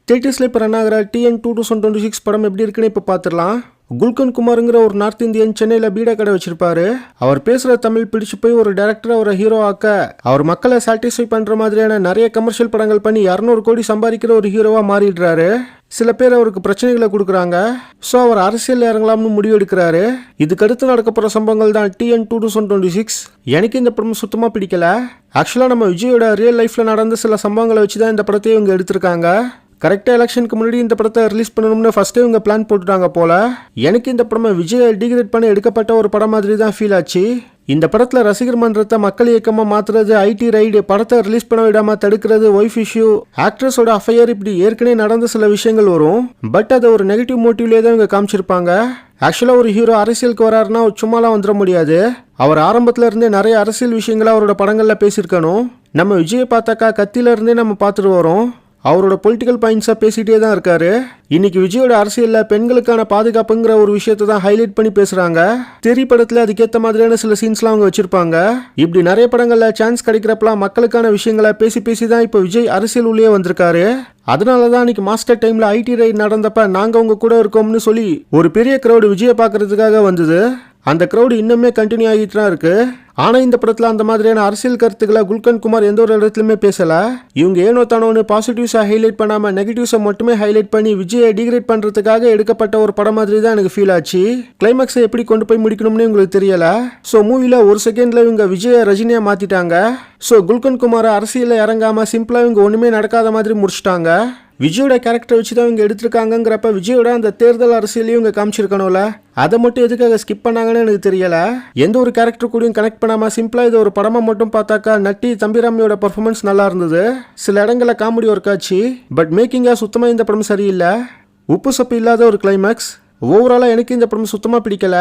தேட்டர்ஸில் இப்போ ரன் ஆகிற TN 2026 படம் எப்படி இருக்குன்னு இப்போ பார்த்துடலாம். குல்கன் குமாருங்கிற ஒரு நார்த் இந்தியன் சென்னையில் பீடா கடை வச்சிருப்பாரு. அவர் பேசுகிற தமிழ் பிடிச்சு போய் ஒரு டேரக்டரை ஒரு ஹீரோ ஆக்க அவர் மக்களை சாட்டிஸ்ஃபை பண்ணுற மாதிரியான நிறைய கமர்ஷியல் படங்கள் பண்ணி 200 கோடி சம்பாதிக்கிற ஒரு ஹீரோவாக மாறிடுறாரு. சில பேர் அவருக்கு பிரச்சனைகளை கொடுக்குறாங்க. ஸோ அவர் அரசியல் இறங்கலாம்னு முடிவு எடுக்கிறாரு. இதுக்கடுத்து நடக்க போகிற சம்பவங்கள் தான் TN 2026. எனக்கு இந்த படம் சுத்தமாக பிடிக்கல. ஆக்சுவலாக நம்ம விஜயோட ரியல் லைஃப்பில் நடந்த சில சம்பவங்களை வச்சு தான் இந்த படத்தையும் இவங்க எடுத்திருக்காங்க. கரெக்டாக எலெக்ஷனுக்கு முன்னாடி இந்த படத்தை ரிலீஸ் பண்ணணும்னு ஃபர்ஸ்டே இவங்க பிளான் போட்டுட்டாங்க போல. எனக்கு இந்த படம் விஜயை டிகிரேட் பண்ணி எடுக்கப்பட்ட ஒரு படம் மாதிரி தான் ஃபீல் ஆச்சு. இந்த படத்தில் ரசிகர் மன்றத்தை மக்கள் இயக்கமாக மாற்றுறது, ஐடி ரைடு, படத்தை ரிலீஸ் பண்ண விடாமல் தடுக்கிறது, ஒய்ஃப் இஷ்யூ, ஆக்ட்ரஸோட அஃபையர், இப்படி ஏற்கனவே நடந்த சில விஷயங்கள் வரும். பட் அதை ஒரு நெகட்டிவ் மோட்டிவ்லேயே தான் இவங்க காமிச்சிருப்பாங்க. ஆக்சுவலாக ஒரு ஹீரோ அரசியலுக்கு வராருன்னா சும்மாலாம் வந்துட முடியாது. அவர் ஆரம்பத்தில் இருந்தே நிறைய அரசியல் விஷயங்களை அவரோட படங்களில் பேசியிருக்கணும். நம்ம விஜயை பார்த்தாக்கா கத்தியில நம்ம பார்த்துட்டு வரோம். அவரோட பொலிட்டிக்கல் பாயிண்ட்ஸாக பேசிகிட்டே தான் இருக்காரு. இன்னைக்கு விஜயோட அரசியலில் பெண்களுக்கான பாதுகாப்புங்கிற ஒரு விஷயத்தை தான் ஹைலைட் பண்ணி பேசுகிறாங்க. தெரி படத்தில் அதுக்கேற்ற மாதிரியான சில சீன்ஸ்லாம் அவங்க வச்சிருப்பாங்க. இப்படி நிறைய படங்களில் சான்ஸ் கிடைக்கிறப்பலாம் மக்களுக்கான விஷயங்களை பேசி தான் இப்போ விஜய் அரசியல் உள்ளே வந்திருக்காரு. அதனால தான் இன்னைக்கு மாஸ்டர் டைமில் ஐடி ரைட் நடந்தப்ப நாங்கள் உங்க கூட இருக்கோம்னு சொல்லி ஒரு பெரிய க்ரௌடு விஜயை பார்க்கறதுக்காக வந்தது. அந்த க்ரௌடு இன்னுமே கண்டினியூ ஆகிட்டு தான் இருக்கு. ஆனால் இந்த படத்தில் அந்த மாதிரியான அரசியல் கருத்துக்களை குல்கன் குமார் எந்த ஒரு இடத்துலையுமே பேசலை. இவங்க ஏனோ தானோன்னு பாசிட்டிவ்ஸை ஹைலைட் பண்ணாமல் நெகட்டிவ்ஸை மட்டுமே ஹைலைட் பண்ணி விஜயை டிகிரேட் பண்ணுறதுக்காக எடுக்கப்பட்ட ஒரு படம் மாதிரி தான் எனக்கு ஃபீல் ஆச்சு. கிளைமேக்ஸை எப்படி கொண்டு போய் முடிக்கணும்னு உங்களுக்கு தெரியல. ஸோ மூவியில் ஒரு செகண்டில் இவங்க விஜயை ரஜினியாக மாற்றிட்டாங்க. ஸோ குல்கன் குமாரை அரசியலில் இறங்காமல் சிம்பிளாக இவங்க ஒன்றுமே நடக்காத மாதிரி முடிச்சிட்டாங்க. விஜயோட கேரக்டர் வச்சு தான் இவங்க எடுத்திருக்காங்கிறப்ப விஜயோட அந்த தேர்தல் அரசியலையும் இவங்க காமிச்சிருக்கணும்ல. அதை மட்டும் எதுக்காக ஸ்கிப் பண்ணாங்கன்னு எனக்கு தெரியல. எந்த ஒரு கேரக்டர் கூடயும் கனெக்ட் பண்ணாமல் சிம்பிளாக இது ஒரு படமாக மட்டும் பார்த்தாக்கா நட்டி தம்பிராமியோட பர்ஃபார்மன்ஸ் நல்லா இருந்தது. சில இடங்களில் காமெடி ஒர்க் ஆச்சு. பட் மேக்கிங்காக சுத்தமாக இந்த படம் சரியில்லை. உப்பு சப்பு இல்லாத ஒரு கிளைமேக்ஸ். ஓவராலாக எனக்கு இந்த படம் சுத்தமாக பிடிக்கல.